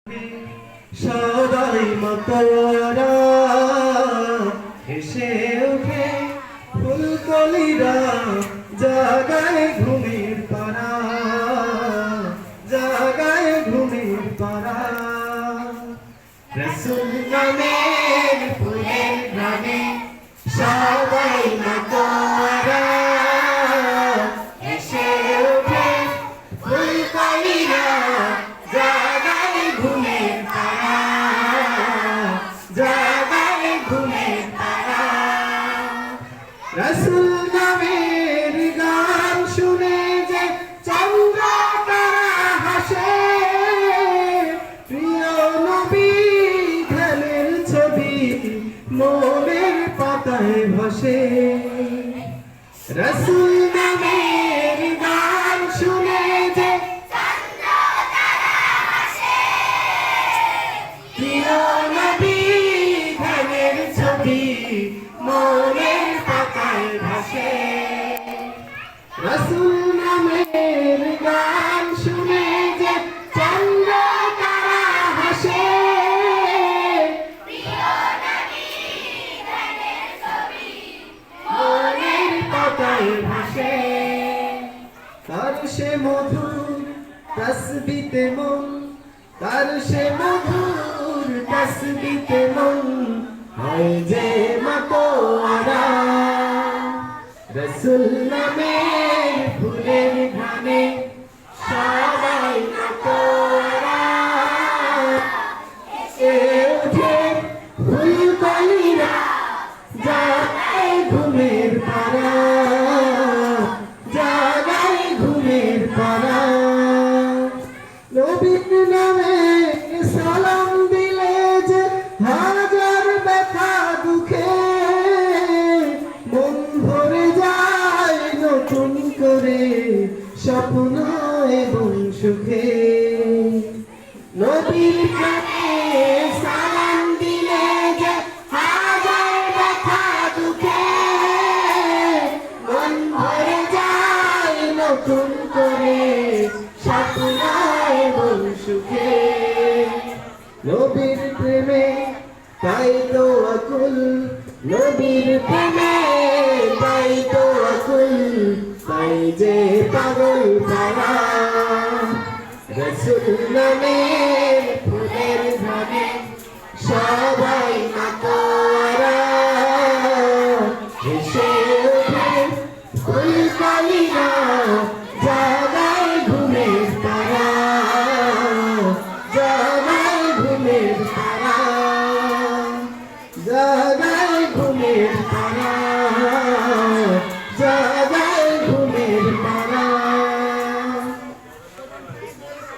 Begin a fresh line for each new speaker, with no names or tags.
সবাই মাতারা হেসে ওঠে ফুলকলিরা জাগায় ঘুমের পাড়া জাগায় ঘুমের পাড়া রসুল নামের ফুলের গ্রামে সবাই মাতারা হেসে ওঠে ফুলকলিরা জাগায় ঘুমের পাড়া জাগায় ঘুমের পাড়া রসুল নামের গান শুনে যে চন্দ্র তারা হাসে প্রিয় নবী ধ্যানের ছবি মনের পাতায় ভাসে রসুল নামের গান শুনে যে প্রিয় নবী ধ্যানের ছবি মনের পাতায় ভাসে রসুল নামের গান শুনে যে চন্দ্র তারা হাসে মনের পাতায় ভাসে তার সে মধুর তসবিতে মন তার সে মধুর তসবিতে মন হয় যে মাতোয়ারা রসুল নামের ফুলের ঘ্রাণে সবাই মাতোয়ারা এসে ওঠে ফুলকলিরা জাগায় ঘুমের পাড়া জাগায় ঘুমের পাড়া নবীর নামে সালাম দিলে যে হাজার ব্যথা দুঃখে মন ভরে যায় নতুন করে স্বপ্ন এবং সুখে নবীর প্রেমে সালাম দিলে যে হাজার ব্যথা দুঃখে মন ভরে যায় নতুন করে স্বপ্ন এবং সুখে নবীর প্রেমে তাই তো আকুল নবীর প্রেমে তাই তো আকুল তাই যে পাগল পারা রসুল নামের ফুলের ঘ্রাণে সবাই মাতোয়ারা হেসে ওঠে ফুলকলিরা জাগায় ঘুমের পাড়া জাগায় ঘুমের পাড়া জাগায় ঘুমের পাড়া